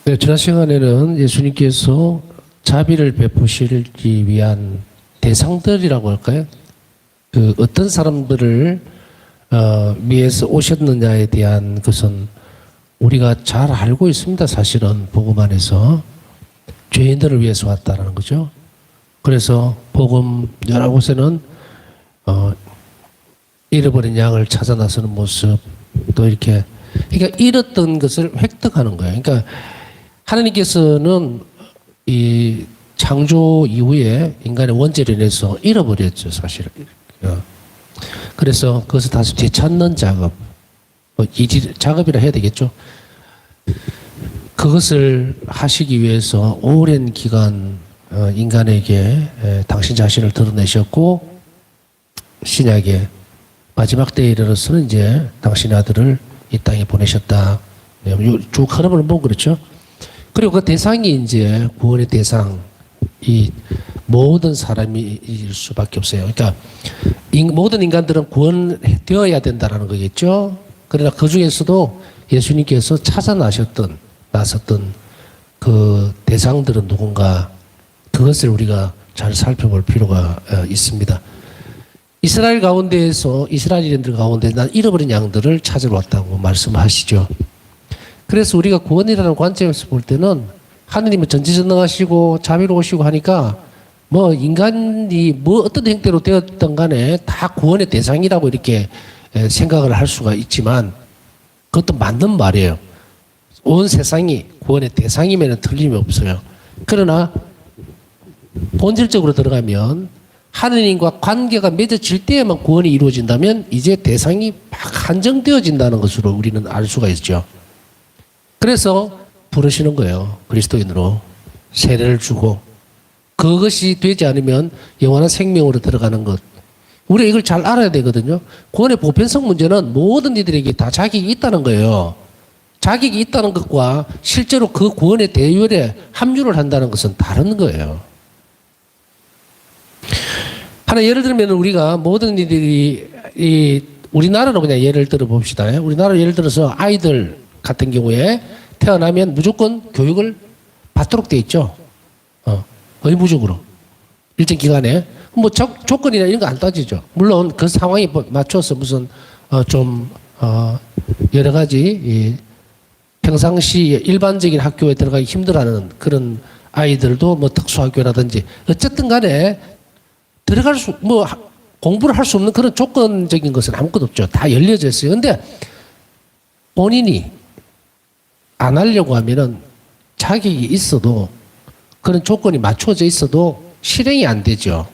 네, 지난 시간에는 예수님께서 자비를 베푸시기 위한 대상들이라고 할까요? 그 어떤 사람들을 위해서 오셨느냐에 대한 것은 우리가 잘 알고 있습니다. 사실은 복음 안에서 죄인들을 위해서 왔다라는 거죠. 그래서 복음 여러 곳에는 잃어버린 양을 찾아 나서는 모습, 또 이렇게 그러니까 잃었던 것을 획득하는 거예요. 그러니까 하나님께서는 이 창조 이후에 인간의 원죄로 인해서 잃어버렸죠, 사실은. 그래서 그것을 다시 되찾는 작업, 작업이라 해야 되겠죠. 그것을 하시기 위해서 오랜 기간 인간에게 당신 자신을 드러내셨고, 신약에 마지막 때에 이르러서는 이제 당신의 아들을 이 땅에 보내셨다. 쭉 흐름을 보면 그렇죠. 그리고 그 대상이 이제 구원의 대상, 이 모든 사람일 수밖에 없어요. 그러니까 모든 인간들은 구원되어야 된다는 거겠죠. 그러나 그 중에서도 예수님께서 찾아 나섰던 그 대상들은 누군가, 그것을 우리가 잘 살펴볼 필요가 있습니다. 이스라엘인들 가운데 난 잃어버린 양들을 찾으러 왔다고 말씀하시죠. 그래서 우리가 구원이라는 관점에서 볼 때는 하느님은 전지전능하시고 자비로우시고 하니까 뭐 인간이 뭐 어떤 형태로 되었던 간에 다 구원의 대상이라고 이렇게 생각을 할 수가 있지만 그것도 맞는 말이에요. 온 세상이 구원의 대상이면 틀림이 없어요. 그러나 본질적으로 들어가면 하느님과 관계가 맺어질 때에만 구원이 이루어진다면 이제 대상이 막 한정되어진다는 것으로 우리는 알 수가 있죠. 그래서 부르시는 거예요. 그리스도인으로 세례를 주고, 그것이 되지 않으면 영원한 생명으로 들어가는 것. 우리가 이걸 잘 알아야 되거든요. 구원의 보편성 문제는 모든 이들에게 다 자격이 있다는 거예요. 자격이 있다는 것과 실제로 그 구원의 대열에 합류를 한다는 것은 다른 거예요. 하나 예를 들면 우리가 모든 이들이 우리나라로 그냥 예를 들어 봅시다. 우리나라 예를 들어서 아이들 같은 경우에 태어나면 무조건 교육을 받도록 돼 있죠. 의무적으로 일정 기간에 뭐 조건이나 이런 거 안 따지죠. 물론 그 상황에 맞춰서 무슨 여러 가지 평상시 일반적인 학교에 들어가기 힘들어하는 그런 아이들도 뭐 특수학교라든지 어쨌든 간에 공부를 할 수 없는 그런 조건적인 것은 아무것도 없죠. 다 열려져 있어요. 근데 본인이 안 하려고 하면은 자격이 있어도 그런 조건이 맞춰져 있어도 실행이 안 되죠.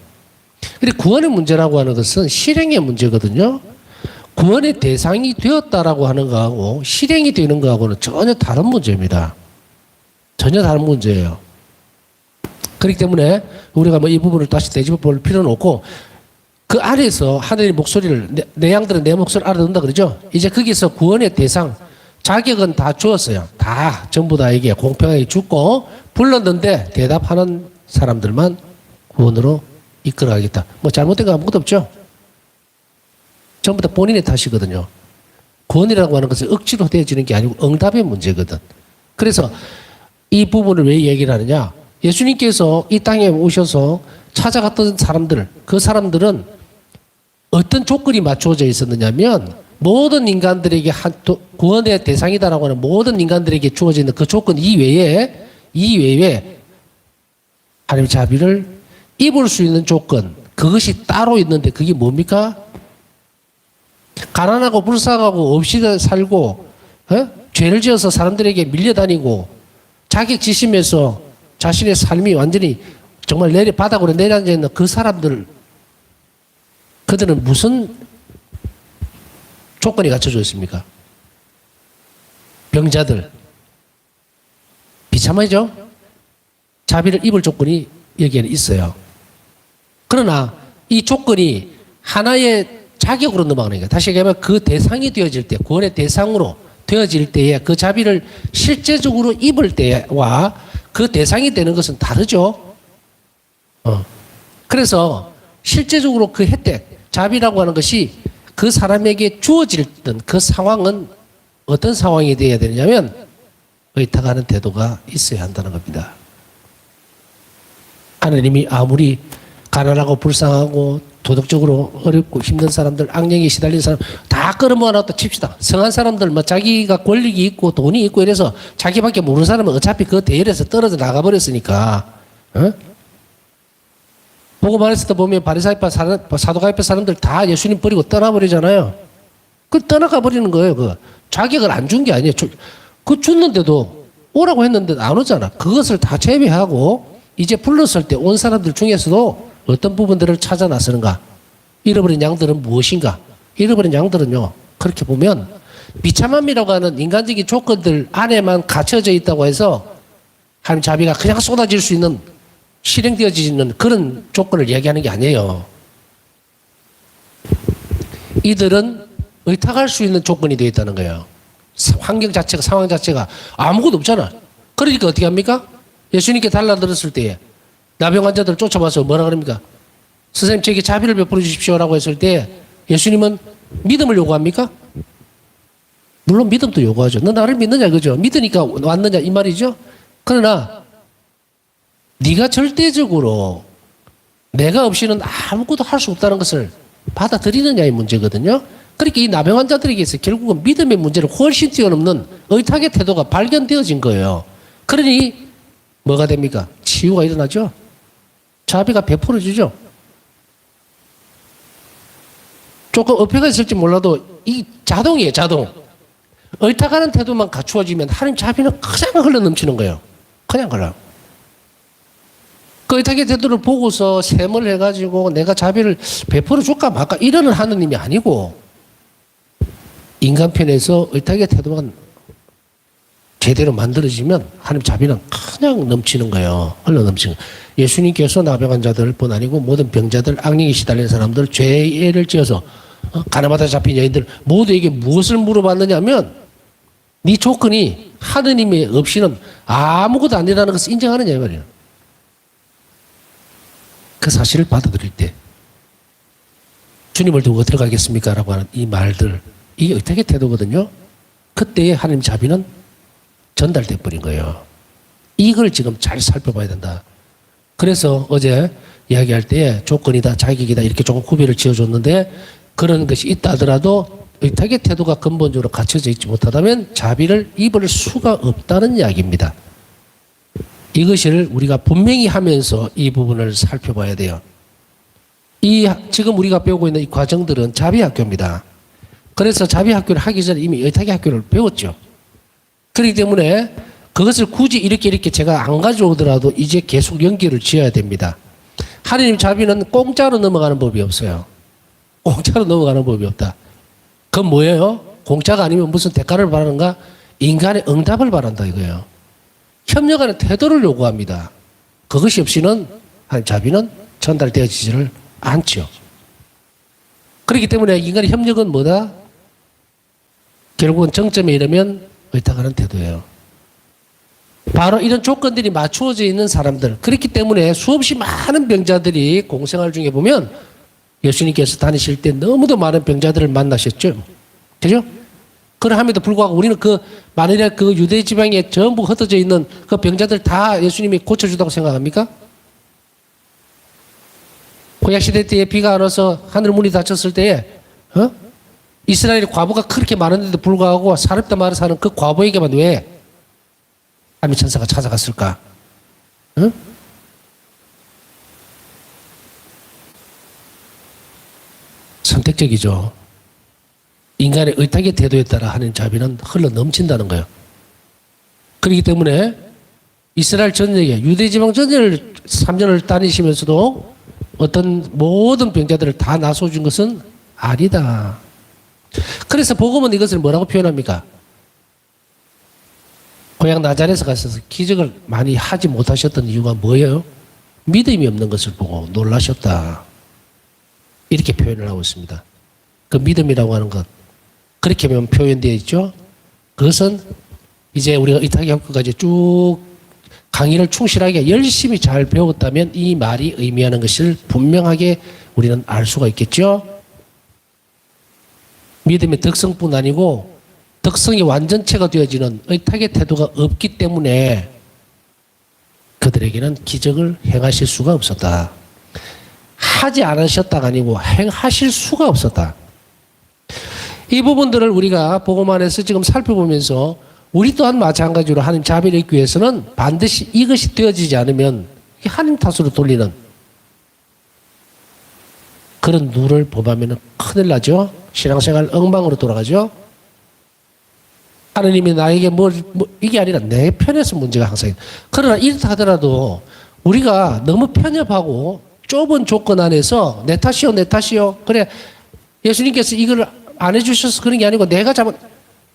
근데 구원의 문제라고 하는 것은 실행의 문제거든요. 구원의 대상이 되었다라고 하는 거하고 실행이 되는 거하고는 전혀 다른 문제입니다. 전혀 다른 문제예요. 그렇기 때문에 우리가 뭐 이 부분을 다시 되짚어 볼 필요는 없고, 그 안에서 하나님의 목소리를, 내 양들은 내 목소리를 알아듣는다 그러죠. 이제 거기서 구원의 대상, 자격은 다 주었어요. 다 전부 다에게 공평하게 주고 불렀는데 대답하는 사람들만 구원으로 이끌어가겠다. 뭐 잘못된 거 아무것도 없죠. 전부 다 본인의 탓이거든요. 구원이라고 하는 것은 억지로 되어지는 게 아니고 응답의 문제거든. 그래서 이 부분을 왜 얘기를 하느냐. 예수님께서 이 땅에 오셔서 찾아갔던 사람들, 그 사람들은 어떤 조건이 맞춰져 있었느냐면 모든 인간들에게 구원의 대상이다라고 하는 모든 인간들에게 주어져 있는 그 조건 이외에 하나님의 자비를 입을 수 있는 조건, 그것이 따로 있는데 그게 뭡니까? 가난하고 불쌍하고 없이 살고 죄를 지어서 사람들에게 밀려다니고 자격지심에서 자신의 삶이 완전히 정말 바닥으로 내려앉아 있는 그 사람들, 그들은 무슨 조건이 갖춰져 있습니까? 병자들, 비참하죠? 자비를 입을 조건이 여기에는 있어요. 그러나 이 조건이 하나의 자격으로 넘어가는 거예요. 다시 얘기하면 그 대상이 되어질 때, 구원의 대상으로 되어질 때에 그 자비를 실제적으로 입을 때와 그 대상이 되는 것은 다르죠. 그래서 실제적으로 그 혜택, 자비라고 하는 것이 그 사람에게 주어질 그 상황은 어떤 상황이 되어야 되냐면 의탁하는 태도가 있어야 한다는 겁니다. 하나님이 아무리 가난하고 불쌍하고 도덕적으로 어렵고 힘든 사람들, 악령에 시달린 사람 다 끌어모아놨다 칩시다. 성한 사람들, 뭐 자기가 권력이 있고 돈이 있고 이래서 자기밖에 모르는 사람은 어차피 그 대열에서 떨어져 나가버렸으니까, 어? 보고 말했을 때 보면 바리사이파 사도가이파 사람들 다 예수님 버리고 떠나버리잖아요. 그 떠나가 버리는 거예요. 그 자격을 안 준 게 아니에요. 그 줬는데도 오라고 했는데 안 오잖아. 그것을 다 제외하고 이제 불렀을 때 온 사람들 중에서도 어떤 부분들을 찾아 나서는가? 잃어버린 양들은 무엇인가? 잃어버린 양들은요, 그렇게 보면 비참함이라고 하는 인간적인 조건들 안에만 갇혀져 있다고 해서 하나님 자비가 그냥 쏟아질 수 있는, 실행되어지는 그런 조건을 이야기하는 게 아니에요. 이들은 의탁할 수 있는 조건이 되어 있다는 거예요. 환경 자체가, 상황 자체가 아무것도 없잖아. 그러니까 어떻게 합니까? 예수님께 달라들었을 때에 나병 환자들을 쫓아와서 뭐라 그럽니까? 선생님, 저에게 자비를 베풀어 주십시오라고 했을 때 예수님은 믿음을 요구합니까? 물론 믿음도 요구하죠. 너 나를 믿느냐, 그죠? 믿으니까 왔느냐, 이 말이죠. 그러나 네가 절대적으로 내가 없이는 아무것도 할 수 없다는 것을 받아들이느냐의 문제거든요. 그러니까 이 나병 환자들에게서 결국은 믿음의 문제를 훨씬 뛰어넘는 의탁의 태도가 발견되어진 거예요. 그러니 뭐가 됩니까? 치유가 일어나죠. 자비가 베풀어지죠. 조금 어폐가 있을지 몰라도 이 자동이에요, 자동. 의탁하는 태도만 갖추어지면 하나님 자비는 그냥 흘러넘치는 거예요. 그냥 흘러. 그 의탁의 태도를 보고서 셈을 해가지고 내가 자비를 베풀어 줄까 말까 이러는 하느님이 아니고 인간 편에서 의탁의 태도만 제대로 만들어지면 하나님 자비는 그냥 넘치는 거예요. 흘러 넘치는 거예요. 예수님께서 나병 환자들뿐 아니고 모든 병자들, 악령에 시달린 사람들, 죄를 지어서 가나마다 잡힌 여인들 모두에게 무엇을 물어봤느냐면 네 조건이 하느님이 없이는 아무것도 아니라는 것을 인정하느냐 이 말이에요. 그 사실을 받아들일 때 주님을 두고 어디로 가겠습니까? 라고 하는 이 말들, 이게 의탁의 태도거든요. 그때의 하나님 자비는 전달돼 버린 거예요. 이걸 지금 잘 살펴봐야 된다. 그래서 어제 이야기할 때 조건이다, 자격이다 이렇게 조금 구별을 지어줬는데 그런 것이 있다 하더라도 의탁의 태도가 근본적으로 갖춰져 있지 못하다면 자비를 입을 수가 없다는 이야기입니다. 이것을 우리가 분명히 하면서 이 부분을 살펴봐야 돼요. 지금 우리가 배우고 있는 이 과정들은 자비학교입니다. 그래서 자비학교를 하기 전에 이미 의탁의 학교를 배웠죠. 그렇기 때문에 그것을 굳이 이렇게 제가 안 가져오더라도 이제 계속 연결을 지어야 됩니다. 하나님 자비는 공짜로 넘어가는 법이 없어요. 공짜로 넘어가는 법이 없다. 그건 뭐예요? 공짜가 아니면 무슨 대가를 바라는가? 인간의 응답을 바란다 이거예요. 협력하는 태도를 요구합니다. 그것이 없이는 하나님 자비는 전달되어지지를 않죠. 그렇기 때문에 인간의 협력은 뭐다? 결국은 정점에 이르면 의탁하는 태도예요. 바로 이런 조건들이 맞추어져 있는 사람들. 그렇기 때문에 수없이 많은 병자들이 공생활 중에 보면 예수님께서 다니실 때 너무도 많은 병자들을 만나셨죠. 그죠? 그럼에도 불구하고 우리는 만일에 그 유대 지방에 전부 흩어져 있는 그 병자들 다 예수님이 고쳐주다고 생각합니까? 구약시대 때에 비가 안 와서 하늘 문이 닫혔을 때에, 이스라엘의 과부가 그렇게 많은데도 불구하고 사렙다 마을에 사는 그 과부에게만 왜 하나님의 천사가 찾아갔을까? 응? 선택적이죠. 인간의 의탁의 태도에 따라 하나님 자비는 흘러 넘친다는 거예요. 그렇기 때문에 이스라엘 전역에 유대지방 전역을 3년을 다니시면서도 어떤 모든 병자들을 다 나서준 것은 아니다. 그래서 복음은 이것을 뭐라고 표현합니까? 고향 나자렛에 가셔서 기적을 많이 하지 못하셨던 이유가 뭐예요? 믿음이 없는 것을 보고 놀라셨다. 이렇게 표현을 하고 있습니다. 그 믿음이라고 하는 것, 그렇게 보면 표현되어 있죠. 그것은 이제 우리가 이타기 학교까지 쭉 강의를 충실하게 열심히 잘 배웠다면 이 말이 의미하는 것을 분명하게 우리는 알 수가 있겠죠. 믿음의 덕성뿐 아니고 덕성이 완전체가 되어지는 의탁의 태도가 없기 때문에 그들에게는 기적을 행하실 수가 없었다. 하지 않으셨다가 아니고 행하실 수가 없었다. 이 부분들을 우리가 복음안에서 지금 살펴보면서 우리 또한 마찬가지로 하나님 자비를 입기 위해서는 반드시 이것이 되어지지 않으면 하나님 탓으로 돌리는 그런 누를 범하면 큰일 나죠. 신앙생활 엉망으로 돌아가죠. 하나님이 나에게 이게 아니라 내 편에서 문제가 항상 있다. 그러나 이렇다 하더라도 우리가 너무 편협하고 좁은 조건 안에서 내 탓이요. 그래, 예수님께서 이걸 안 해주셔서 그런 게 아니고 내가 잘못,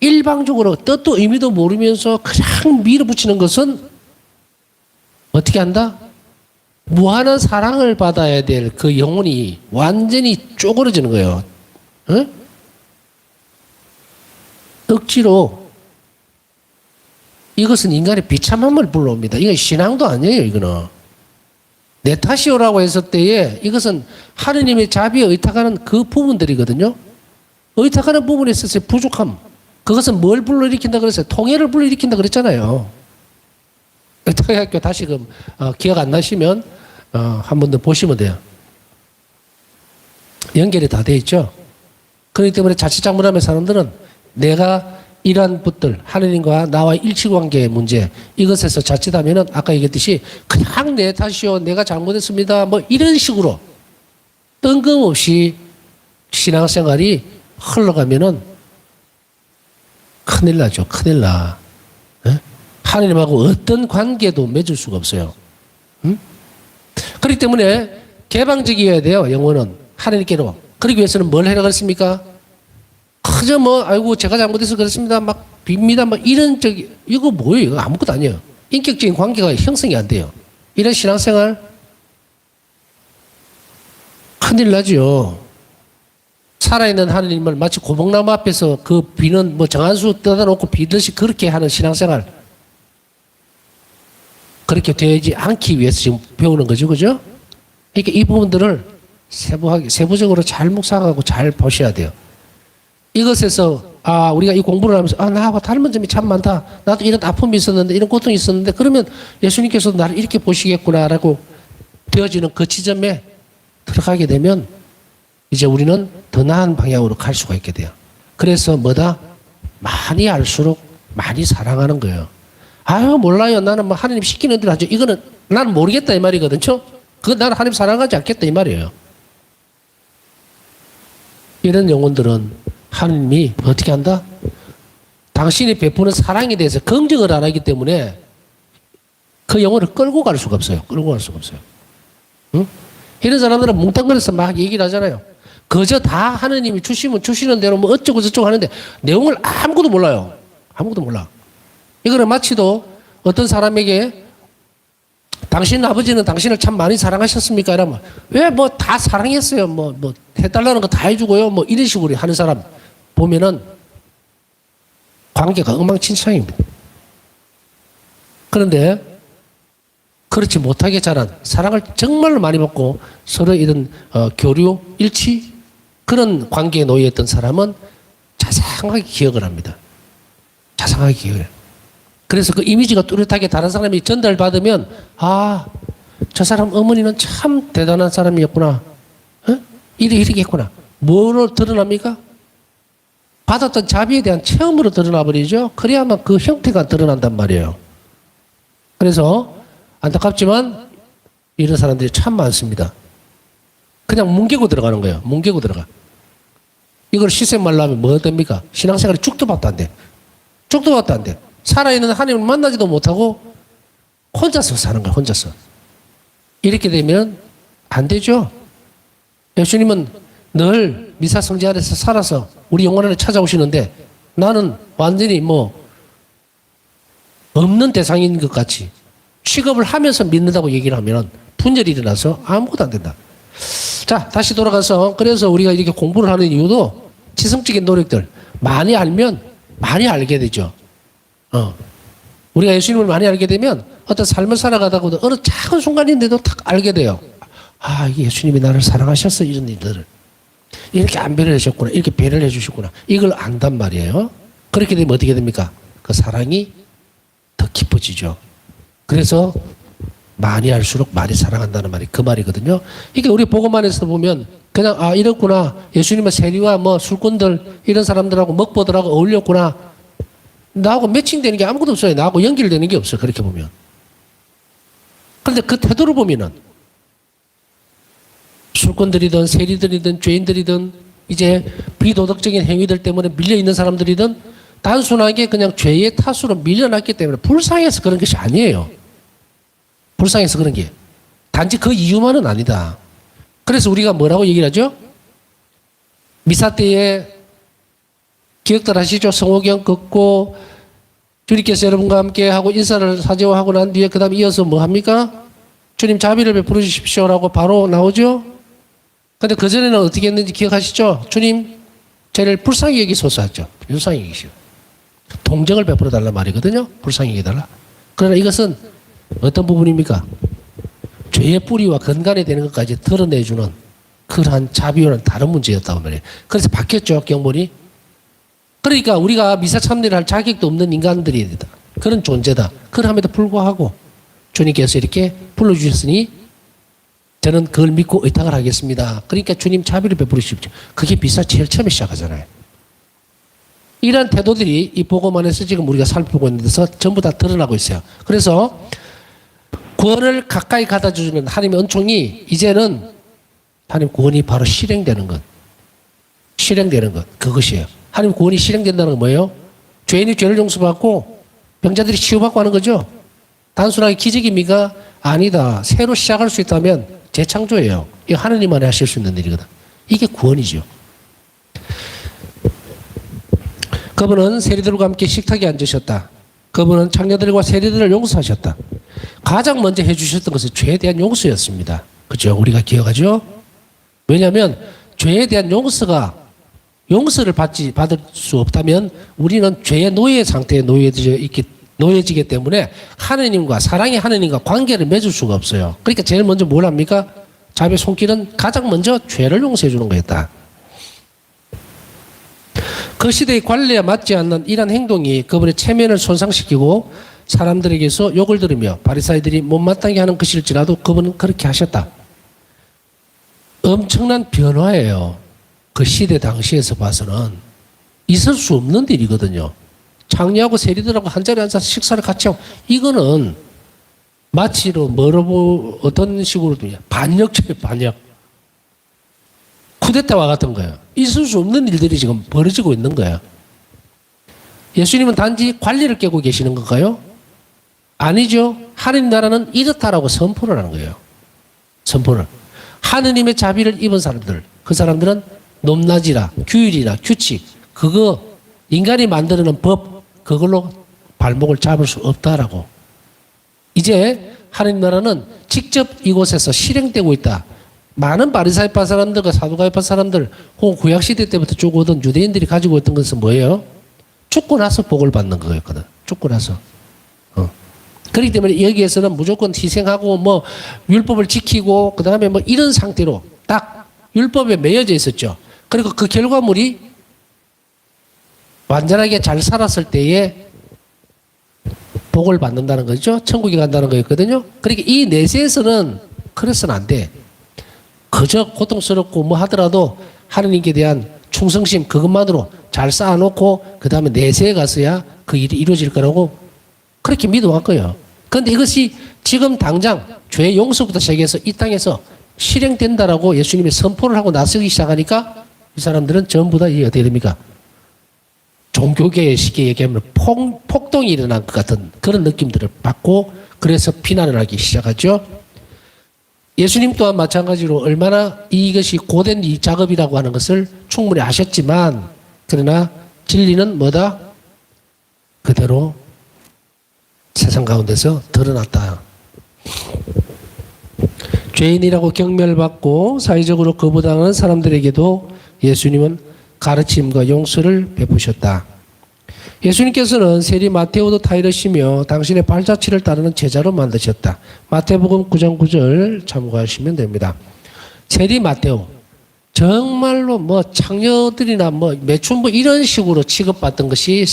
일방적으로 뜻도 의미도 모르면서 그냥 밀어붙이는 것은 어떻게 한다? 무한한 사랑을 받아야 될 그 영혼이 완전히 쪼그러지는 거예요. 응? 억지로 이것은 인간의 비참함을 불러옵니다. 이건 신앙도 아니에요. 이거는 내 탓이오라고 했을 때에 이것은 하느님의 자비에 의탁하는 그 부분들이거든요. 의탁하는 부분에 있어서의 부족함, 그것은 뭘 불러일으킨다 그랬어요? 통해를 불러일으킨다 그랬잖아요. 의탁의 학교 다시금 기억 안 나시면 한 번 더 보시면 돼요. 연결이 다 돼 있죠. 그렇기 때문에 자칫잘못하면 사람들은 내가 이러한 것들, 하느님과 나와 일치관계의 문제, 이것에서 자칫하면은 아까 얘기했듯이 그냥 내 탓이요, 내가 잘못했습니다, 뭐 이런 식으로 뜬금없이 신앙생활이 흘러가면은 큰일 나죠. 큰일 나. 에? 하느님하고 어떤 관계도 맺을 수가 없어요. 응? 그렇기 때문에 개방적이어야 돼요. 영혼은 하느님께로. 그러기 위해서는 뭘 해라 그랬습니까? 그저 아이고 제가 잘못해서 그렇습니다, 막 빕니다, 막 이런 이거 뭐예요? 이거 아무것도 아니에요. 인격적인 관계가 형성이 안 돼요. 이런 신앙생활 큰일 나죠. 살아있는 하느님을 마치 고목나무 앞에서 그 비는 정한수 떠다 놓고 비듯이 그렇게 하는 신앙생활, 그렇게 되지 않기 위해서 지금 배우는 거죠, 그죠? 그러니까 이 부분들을 세부적으로 잘 묵상하고 잘 보셔야 돼요. 이것에서 우리가 이 공부를 하면서 나하고 닮은 점이 참 많다, 나도 이런 아픔이 있었는데 이런 고통이 있었는데, 그러면 예수님께서도 나를 이렇게 보시겠구나라고 되어지는 그 지점에 들어가게 되면 이제 우리는 더 나은 방향으로 갈 수가 있게 돼요. 그래서 많이 알수록 많이 사랑하는 거예요. 몰라요, 나는 하나님 시키는 대로 하죠. 이거는 나는 모르겠다 이 말이거든요. 그건 나는 하나님 사랑하지 않겠다 이 말이에요. 이런 영혼들은 하나님이 어떻게 한다? 당신이 베푸는 사랑에 대해서 긍정을 안 하기 때문에 그 영혼을 끌고 갈 수가 없어요. 끌고 갈 수가 없어요. 응? 이런 사람들은 뭉땅거려서 막 얘기를 하잖아요. 그저 다 하나님이 주시면 주시는 대로 어쩌고 저쩌고 하는데 내용을 아무것도 몰라요. 아무것도 몰라. 이거는 마치도 어떤 사람에게 당신 아버지는 당신을 참 많이 사랑하셨습니까? 이러면 왜 다 사랑했어요. 해달라는 거 다 해주고요. 이런 식으로 하는 사람 보면은 관계가 엉망진창입니다. 그런데 그렇지 못하게 자란, 사랑을 정말로 많이 받고 서로 이런 교류, 일치, 그런 관계에 놓여있던 사람은 자상하게 기억을 합니다. 자상하게 기억을 해요. 그래서 그 이미지가 뚜렷하게 다른 사람이 전달받으면 저 사람 어머니는 참 대단한 사람이었구나. 이러겠구나. 뭐로 드러납니까? 받았던 자비에 대한 체험으로 드러나 버리죠. 그래야만 그 형태가 드러난단 말이에요. 그래서 안타깝지만 이런 사람들이 참 많습니다. 그냥 뭉개고 들어가는 거예요. 뭉개고 들어가. 이걸 시샘말로 하면 뭐 됩니까? 신앙생활이 죽도 밥도 안 돼. 죽도 밥도 안 돼. 살아있는 하나님을 만나지도 못하고 혼자서 사는 거야. 혼자서. 이렇게 되면 안 되죠. 예수님은 늘 미사성지 안에서 살아서 우리 영혼 안에 찾아오시는데 나는 완전히 없는 대상인 것 같이 취급을 하면서 믿는다고 얘기를 하면 분열이 일어나서 아무것도 안 된다. 자, 다시 돌아가서 그래서 우리가 이렇게 공부를 하는 이유도 지성적인 노력들 많이 알면 많이 알게 되죠. 우리가 예수님을 많이 알게 되면 어떤 삶을 살아가다가도 어느 작은 순간인데도 딱 알게 돼요. 이게 예수님이 나를 사랑하셨어, 이런 일들을. 이렇게 안배를 해주셨구나. 이렇게 배려를 해주셨구나. 이걸 안단 말이에요. 그렇게 되면 어떻게 됩니까? 그 사랑이 더 깊어지죠. 그래서 많이 할수록 많이 사랑한다는 말이 그 말이거든요. 이게 우리 복음안에서 보면 그냥 이렇구나. 예수님은 세리와 뭐 술꾼들 이런 사람들하고 먹보들하고 어울렸구나. 나하고 매칭되는 게 아무것도 없어요. 나하고 연결되는 게 없어요. 그렇게 보면. 그런데 그 태도를 보면은 술꾼들이든 세리들이든 죄인들이든 이제 비도덕적인 행위들 때문에 밀려있는 사람들이든 단순하게 그냥 죄의 탓으로 밀려났기 때문에 불쌍해서 그런 것이 아니에요. 불쌍해서 그런 게. 단지 그 이유만은 아니다. 그래서 우리가 뭐라고 얘기를 하죠? 미사 때에 기억들 하시죠? 성호경 걷고 주님께서 여러분과 함께 하고 인사를 사제하고 난 뒤에 그 다음에 이어서 뭐 합니까? 주님 자비를 베풀어 주십시오라고 바로 나오죠? 근데 그전에는 어떻게 했는지 기억하시죠? 주님 저를 불쌍히 여기소서 하죠. 불쌍히 여기시오. 동정을 베풀어 달란 말이거든요. 불쌍히 여기달라. 그러나 이것은 어떤 부분입니까? 죄의 뿌리와 근간이 되는 것까지 드러내주는 그러한 자비와는 다른 문제였다고 말이에요. 그래서 바뀌었죠, 경본이. 그러니까 우리가 미사 참여를 할 자격도 없는 인간들이다. 그런 존재다. 그럼에도 불구하고 주님께서 이렇게 불러주셨으니 저는 그걸 믿고 의탁을 하겠습니다. 그러니까 주님 자비를 베풀으십시오. 그게 미사 제일 처음에 시작하잖아요. 이런 태도들이 이 복음 안에서 지금 우리가 살펴보고 있는 데서 전부 다 드러나고 있어요. 그래서 구원을 가까이 가다 주는 하나님의 은총이 이제는 하나님 구원이 바로 실행되는 것. 실행되는 것. 그것이에요. 하나님 구원이 실행된다는 건 뭐예요? 죄인이 죄를 용서받고 병자들이 치유받고 하는 거죠. 단순하게 기적입니까? 아니다. 새로 시작할 수 있다면 재창조예요. 이거 하나님만이 하실 수 있는 일이거든. 이게 구원이죠. 그분은 세리들과 함께 식탁에 앉으셨다. 그분은 창녀들과 세리들을 용서하셨다. 가장 먼저 해주셨던 것은 죄에 대한 용서였습니다. 그죠? 우리가 기억하죠? 왜냐하면 죄에 대한 용서를 받을 수 없다면 우리는 죄의 노예 상태에 놓여지기 때문에 하느님과 사랑의 하느님과 관계를 맺을 수가 없어요. 그러니까 제일 먼저 뭘 합니까? 자비의 손길은 가장 먼저 죄를 용서해 주는 거였다. 그 시대의 관례에 맞지 않는 이런 행동이 그분의 체면을 손상시키고 사람들에게서 욕을 들으며 바리사이들이 못마땅해 하는 것일지라도 그분은 그렇게 하셨다. 엄청난 변화예요. 그 시대 당시에서 봐서는 있을 수 없는 일이거든요. 창녀하고 세리들하고 한자리에 앉아서 식사를 같이 하고 이거는 마치로 어떤 식으로 반역죄예요. 반역. 쿠데타와 같은 거예요. 있을 수 없는 일들이 지금 벌어지고 있는 거예요. 예수님은 단지 관리를 깨고 계시는 건가요? 아니죠. 하느님 나라는 이렇다라고 선포를 하는 거예요. 선포를. 하느님의 자비를 입은 사람들, 그 사람들은 높낮이나 규율이나 규칙, 그거 인간이 만드는 법, 그걸로 발목을 잡을 수 없다라고. 이제 하느님 나라는 직접 이곳에서 실행되고 있다. 많은 바리사이파 사람들과 사두가이파 사람들 혹은 구약시대 때부터 쭉 오던 유대인들이 가지고 있던 것은 뭐예요? 죽고 나서 복을 받는 거였거든. 죽고 나서. 그렇기 때문에 여기에서는 무조건 희생하고 뭐 율법을 지키고 그 다음에 뭐 이런 상태로 딱 율법에 매여져 있었죠. 그리고 그 결과물이 완전하게 잘 살았을 때에 복을 받는다는 거죠. 천국에 간다는 거였거든요. 그러니까 이 내세에서는 그래서는 안 돼. 그저 고통스럽고 뭐 하더라도 하느님께 대한 충성심 그것만으로 잘 쌓아놓고 그 다음에 내세에 가서야 그 일이 이루어질 거라고 그렇게 믿어왔고요. 그런데 이것이 지금 당장 죄의 용서부터 시작해서 이 땅에서 실행된다라고 예수님이 선포를 하고 나서기 시작하니까 이 사람들은 전부 다 이게 어떻게 됩니까? 종교계의 쉽게 얘기하면 폭동이 일어난 것 같은 그런 느낌들을 받고 그래서 비난을 하기 시작하죠. 예수님 또한 마찬가지로 얼마나 이것이 고된 이 작업이라고 하는 것을 충분히 아셨지만 그러나 진리는 뭐다? 그대로 세상 가운데서 드러났다. 죄인이라고 경멸받고 사회적으로 거부당하는 사람들에게도 예수님은 가르침과 용서를 베푸셨다. 예수님께서는 세리 마테오도 타이르시며 당신의 발자취를 따르는 제자로 만드셨다. 마태복음 9장 9절 참고하시면 됩니다. 세리 마테오. 정말로 뭐 창녀들이나 뭐 매춘부 이런 식으로 취급받던 것이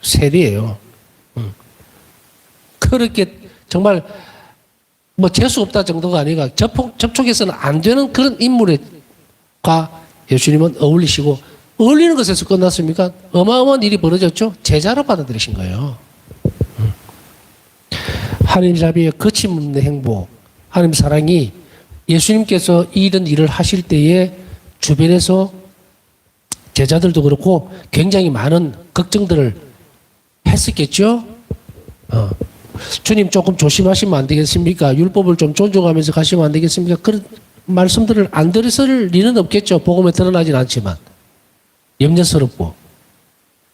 세리예요. 그렇게 정말 뭐 재수 없다 정도가 아니라 접촉해서는 안 되는 그런 인물과 예수님은 어울리시고, 어울리는 것에서 끝났습니까? 어마어마한 일이 벌어졌죠. 제자로 받아들이신 거예요. 하나님 자비의 거침없는 행보, 하나님 사랑이 예수님께서 이런 일을 하실 때에 주변에서 제자들도 그렇고 굉장히 많은 걱정들을 했었겠죠. 주님 조금 조심하시면 안 되겠습니까? 율법을 좀 존중하면서 가시면 안 되겠습니까? 그런 말씀들을 안 들었을 리는 없겠죠. 복음에 드러나진 않지만. 염려스럽고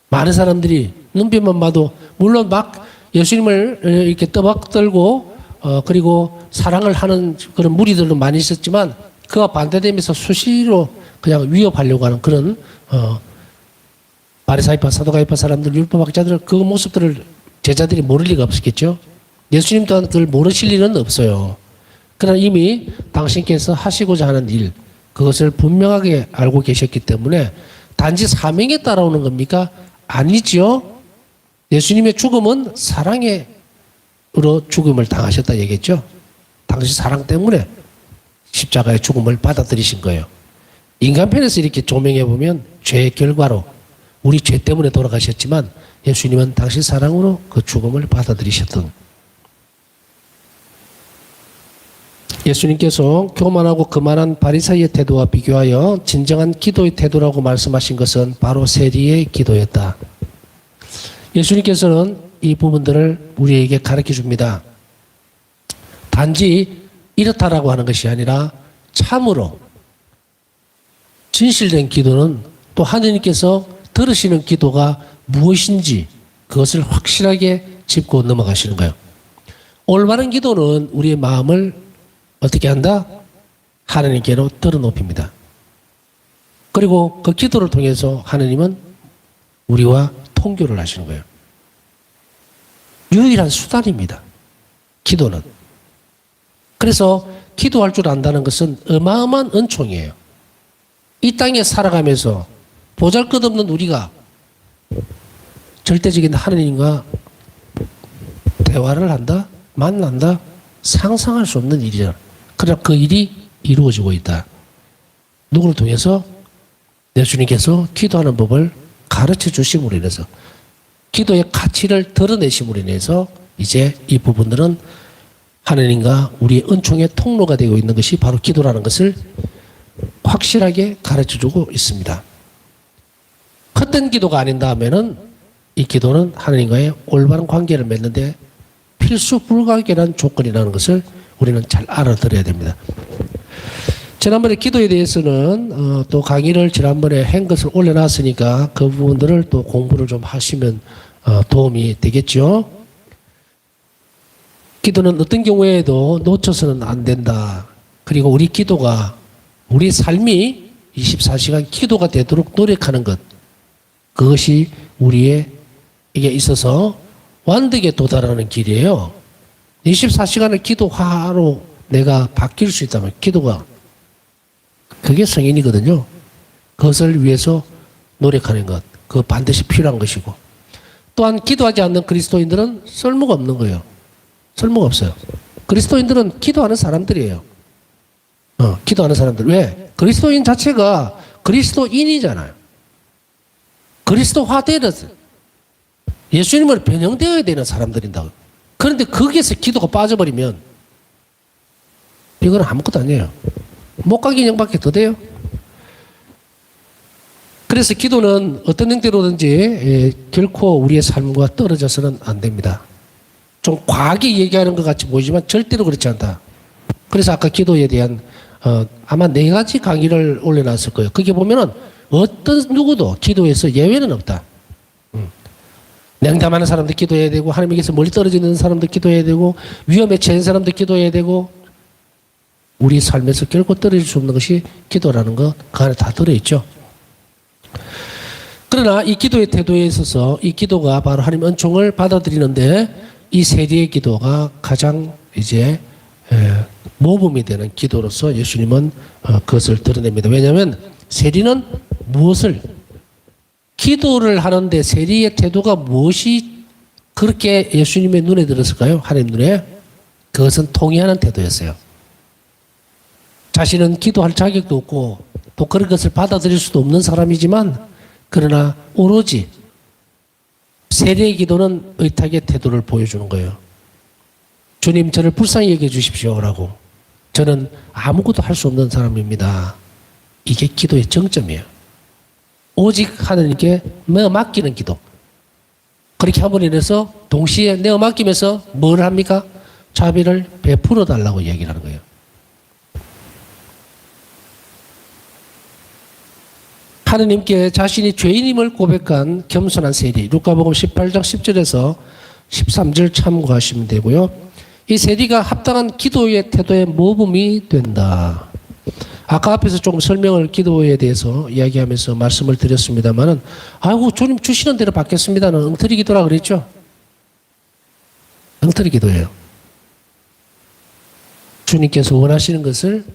많은 사람들이 눈빛만 봐도 물론 막 예수님을 이렇게 떠박들고 그리고 사랑을 하는 그런 무리들도 많이 있었지만 그와 반대되면서 수시로 그냥 위협하려고 하는 그런 바리사이파 사두가이파 사람들 율법학자들 그 모습들을 제자들이 모를 리가 없었겠죠. 예수님 또한 그걸 모르실 일은 없어요. 그러나 이미 당신께서 하시고자 하는 일 그것을 분명하게 알고 계셨기 때문에 단지 사명에 따라오는 겁니까? 아니지요. 예수님의 죽음은 사랑으로 죽음을 당하셨다 얘기했죠. 당신 사랑 때문에 십자가의 죽음을 받아들이신 거예요. 인간편에서 이렇게 조명해 보면 죄의 결과로 우리 죄 때문에 돌아가셨지만 예수님은 당신 사랑으로 그 죽음을 받아들이셨던. 예수님께서 교만하고 거만한 바리새의 태도와 비교하여 진정한 기도의 태도라고 말씀하신 것은 바로 세리의 기도였다. 예수님께서는 이 부분들을 우리에게 가르쳐 줍니다. 단지 이렇다라고 하는 것이 아니라 참으로 진실된 기도는 또 하느님께서 들으시는 기도가 무엇인지 그것을 확실하게 짚고 넘어가시는 거예요. 올바른 기도는 우리의 마음을 어떻게 한다? 하나님께로 들어높입니다. 그리고 그 기도를 통해서 하나님은 우리와 통교를 하시는 거예요. 유일한 수단입니다. 기도는. 그래서 기도할 줄 안다는 것은 어마어마한 은총이에요. 이 땅에 살아가면서 보잘것없는 우리가 절대적인 하나님과 대화를 한다? 만난다? 상상할 수 없는 일이잖아. 그러나 그 일이 이루어지고 있다. 누구를 통해서? 예수님께서 기도하는 법을 가르쳐 주심으로 인해서 기도의 가치를 드러내심으로 인해서 이제 이 부분들은 하나님과 우리의 은총의 통로가 되고 있는 것이 바로 기도라는 것을 확실하게 가르쳐 주고 있습니다. 헛된 기도가 아닌다 하면은 이 기도는 하나님과의 올바른 관계를 맺는데 필수 불가결한 조건이라는 것을 우리는 잘 알아들어야 됩니다. 지난번에 기도에 대해서는 또 강의를 지난번에 한 것을 올려놨으니까 그 부분들을 또 공부를 좀 하시면 도움이 되겠죠. 기도는 어떤 경우에도 놓쳐서는 안 된다. 그리고 우리 기도가 우리 삶이 24시간 기도가 되도록 노력하는 것, 그것이 우리에게 있어서 완벽에 도달하는 길이에요. 24시간을 기도하로 내가 바뀔 수 있다면 기도가 그게 성인이거든요. 그것을 위해서 노력하는 것, 그거 반드시 필요한 것이고 또한 기도하지 않는 그리스도인들은 쓸모가 없는 거예요. 쓸모가 없어요. 그리스도인들은 기도하는 사람들이에요. 기도하는 사람들. 왜? 그리스도인 자체가 그리스도인이잖아요. 그리스도화되어서 예수님을 변형되어야 되는 사람들인다. 그런데 거기에서 기도가 빠져버리면 이건 아무것도 아니에요. 목각 인형밖에 더 돼요. 그래서 기도는 어떤 형태로든지 결코 우리의 삶과 떨어져서는 안 됩니다. 좀 과하게 얘기하는 것 같이 보이지만 절대로 그렇지 않다. 그래서 아까 기도에 대한 아마 4가지 강의를 올려놨을 거예요. 거기 보면은 어떤 누구도 기도에서 예외는 없다. 냉담하는 사람도 기도해야 되고 하나님께서 멀리 떨어지는 사람도 기도해야 되고 위험에 처한 사람도 기도해야 되고 우리 삶에서 결코 떨어질 수 없는 것이 기도라는 거 그 안에 다 들어있죠. 그러나 이 기도의 태도에 있어서 이 기도가 바로 하나님 은총을 받아들이는데 이 세리의 기도가 가장 이제 모범이 되는 기도로서 예수님은 그것을 드러냅니다. 왜냐하면 세리는 무엇을 기도를 하는데 세리의 태도가 무엇이 그렇게 예수님의 눈에 들었을까요? 하나님 눈에 그것은 통회하는 태도였어요. 자신은 기도할 자격도 없고 또 그런 것을 받아들일 수도 없는 사람이지만 그러나 오로지 세리의 기도는 의탁의 태도를 보여주는 거예요. 주님 저를 불쌍히 여겨 주십시오라고. 저는 아무것도 할 수 없는 사람입니다. 이게 기도의 정점이에요. 오직 하나님께 내어 맡기는 기도. 그렇게 함으로 인해서 동시에 내어 맡기면서 뭘 합니까? 자비를 베풀어 달라고 얘기를 하는 거예요. 하느님께 자신이 죄인임을 고백한 겸손한 세리. 루카복음 18장 10절에서 13절 참고하시면 되고요. 이 세리가 합당한 기도의 태도의 모범이 된다. 아까 앞에서 조금 설명을 기도에 대해서 이야기하면서 말씀을 드렸습니다만은 아이고 주님 주시는 대로 받겠습니다는 엉터리 기도라 그랬죠. 엉터리 기도예요. 주님께서 원하시는 것을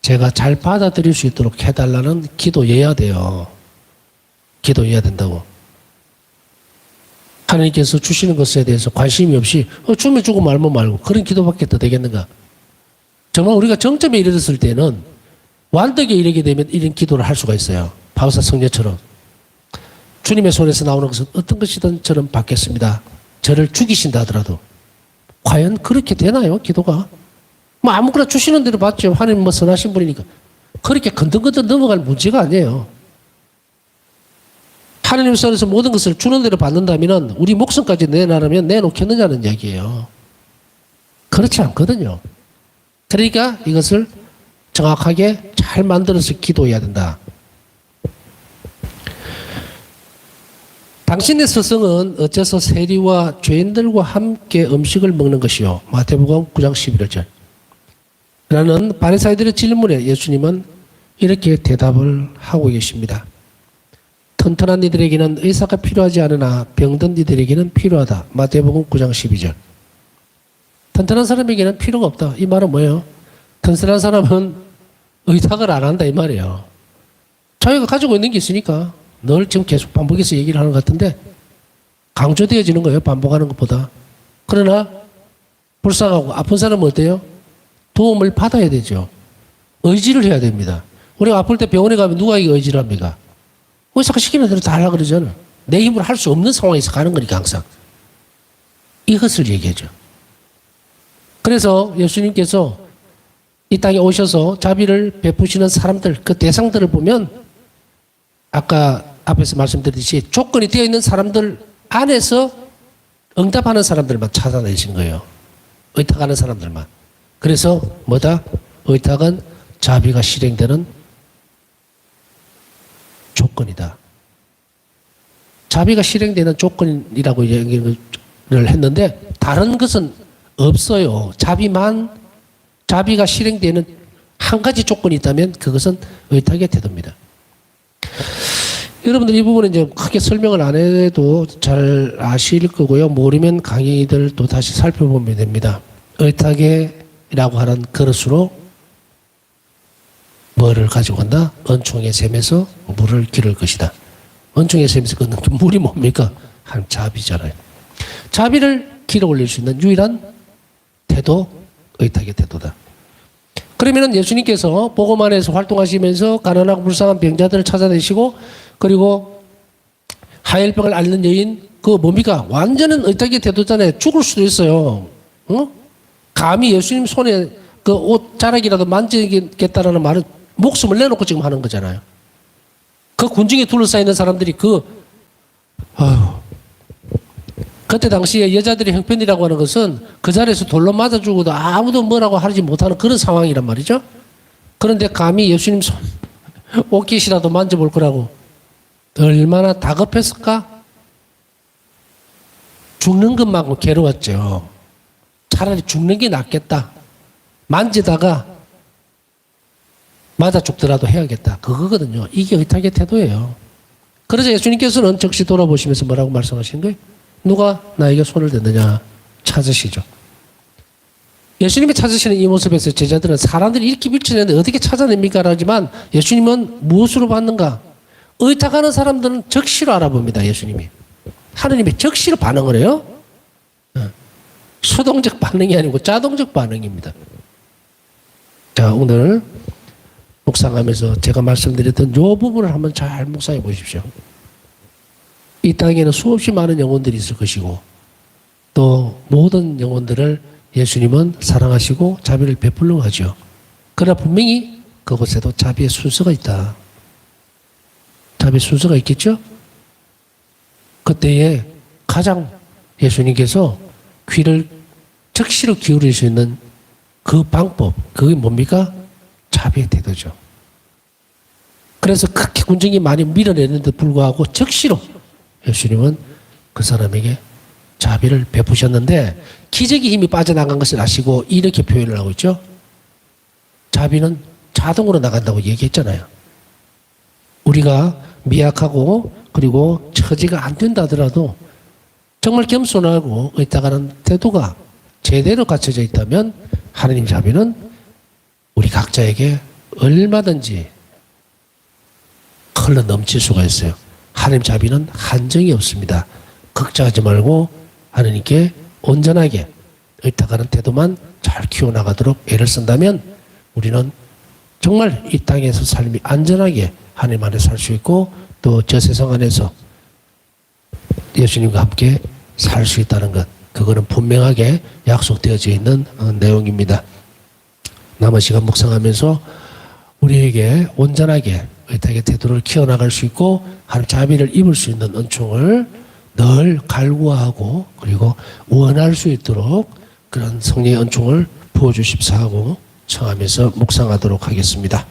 제가 잘 받아들일 수 있도록 해달라는 기도여야 돼요. 기도해야 된다고. 하나님께서 주시는 것에 대해서 관심이 없이 주면 주고 말면 말고 그런 기도밖에 더 되겠는가. 정말 우리가 정점에 이르렀을 때는 완덕에 이르게 되면 이런 기도를 할 수가 있어요. 바우사 성녀처럼. 주님의 손에서 나오는 것은 어떤 것이든 저는 받겠습니다. 저를 죽이신다 하더라도. 과연 그렇게 되나요? 기도가? 뭐 아무거나 주시는 대로 받죠. 하나님 뭐 선하신 분이니까. 그렇게 건든건든 넘어갈 문제가 아니에요. 하나님 손에서 모든 것을 주는 대로 받는다면 우리 목숨까지 내놔라면 내놓겠느냐는 이야기예요. 그렇지 않거든요. 그러니까 이것을 정확하게 잘 만들어서 기도해야 된다. 당신의 스승은 어째서 세리와 죄인들과 함께 음식을 먹는 것이요. 마태복음 9장 11절. 라는 바리사이들의 질문에 예수님은 이렇게 대답을 하고 계십니다. 튼튼한 이들에게는 의사가 필요하지 않으나 병든 이들에게는 필요하다. 마태복음 9장 12절. 튼튼한 사람에게는 필요가 없다. 이 말은 뭐예요? 튼튼한 사람은 의탁을 안 한다 이 말이에요. 자기가 가지고 있는 게 있으니까 늘 지금 계속 반복해서 얘기를 하는 것 같은데 강조되어지는 거예요. 반복하는 것보다. 그러나 불쌍하고 아픈 사람은 어때요? 도움을 받아야 되죠. 의지를 해야 됩니다. 우리가 아플 때 병원에 가면 누가 의지를 합니까? 의사가 시키는 대로 다 하려고 그러잖아. 내 힘으로 할 수 없는 상황에서 가는 거니까 항상. 이것을 얘기하죠. 그래서 예수님께서 이 땅에 오셔서 자비를 베푸시는 사람들, 그 대상들을 보면 아까 앞에서 말씀드렸듯이 조건이 되어 있는 사람들 안에서 응답하는 사람들만 찾아내신 거예요. 의탁하는 사람들만. 그래서 뭐다? 의탁은 자비가 실행되는 조건이다. 자비가 실행되는 조건이라고 얘기를 했는데 다른 것은 없어요. 자비가 실행되는 한 가지 조건이 있다면 그것은 의탁의 태도입니다. 여러분들 이 부분은 이제 크게 설명을 안 해도 잘 아실 거고요. 모르면 강의들도 다시 살펴보면 됩니다. 의탁이라고 하는 그릇으로 뭐를 가지고 간다? 은총의 샘에서 물을 기를 것이다. 은총의 샘에서 걷는 물이 뭡니까? 한 자비잖아요. 자비를 길어 올릴 수 있는 유일한 태도, 의탁의 태도다. 그러면 예수님께서 복음 안에서 활동하시면서 가난하고 불쌍한 병자들을 찾아내시고 그리고 하혈병을 앓는 여인 그거 뭡니까? 완전한 의탁의 태도잖아요. 죽을 수도 있어요. 어? 감히 예수님 손에 그 옷 자락이라도 만지겠다라는 말은 목숨을 내놓고 지금 하는 거잖아요. 그 군중에 둘러싸여 있는 사람들이 그때 당시에 여자들의 형편이라고 하는 것은 그 자리에서 돌로 맞아 죽어도 아무도 뭐라고 하지 못하는 그런 상황이란 말이죠. 그런데 감히 예수님 손 옷깃이라도 만져볼 거라고 얼마나 다급했을까? 죽는 것만큼 괴로웠죠. 차라리 죽는 게 낫겠다. 만지다가 맞아 죽더라도 해야겠다. 그거거든요. 이게 의탁의 태도예요. 그래서 예수님께서는 즉시 돌아보시면서 뭐라고 말씀하시는 거예요? 누가 나에게 손을 댔느냐 찾으시죠. 예수님이 찾으시는 이 모습에서 제자들은 사람들이 이렇게 밀쳐내는데 어떻게 찾아냅니까? 라지만 예수님은 무엇으로 봤는가? 의탁하는 사람들은 적시로 알아봅니다. 예수님이. 하느님의 적시로 반응을 해요. 수동적 반응이 아니고 자동적 반응입니다. 자, 오늘 묵상하면서 제가 말씀드렸던 이 부분을 한번 잘 묵상해 보십시오. 이 땅에는 수없이 많은 영혼들이 있을 것이고 또 모든 영혼들을 예수님은 사랑하시고 자비를 베풀려 하죠. 그러나 분명히 그곳에도 자비의 순서가 있다. 자비의 순서가 있겠죠? 그때에 가장 예수님께서 귀를 적시로 기울일 수 있는 그 방법, 그게 뭡니까? 자비의 태도죠. 그래서 그렇게 군중이 많이 밀어내는데 불구하고 적시로 예수님은 그 사람에게 자비를 베푸셨는데 기적의 힘이 빠져나간 것을 아시고 이렇게 표현을 하고 있죠. 자비는 자동으로 나간다고 얘기했잖아요. 우리가 미약하고 그리고 처지가 안 된다 하더라도 정말 겸손하고 의탁하는 태도가 제대로 갖춰져 있다면 하느님 자비는 우리 각자에게 얼마든지 흘러 넘칠 수가 있어요. 하느님 자비는 한정이 없습니다. 걱정하지 말고 하느님께 온전하게 의탁하는 태도만 잘 키워나가도록 애를 쓴다면 우리는 정말 이 땅에서 삶이 안전하게 하느님 안에 살 수 있고 또 저 세상 안에서 예수님과 함께 살 수 있다는 것, 그거는 분명하게 약속되어져 있는 내용입니다. 남은 시간 묵상하면서 우리에게 온전하게 의탁의 태도를 키워나갈 수 있고 하나님 자비를 입을 수 있는 은총을 늘 갈구하고 그리고 원할 수 있도록 그런 성령의 은총을 부어주십사 하고 청하면서 묵상하도록 하겠습니다.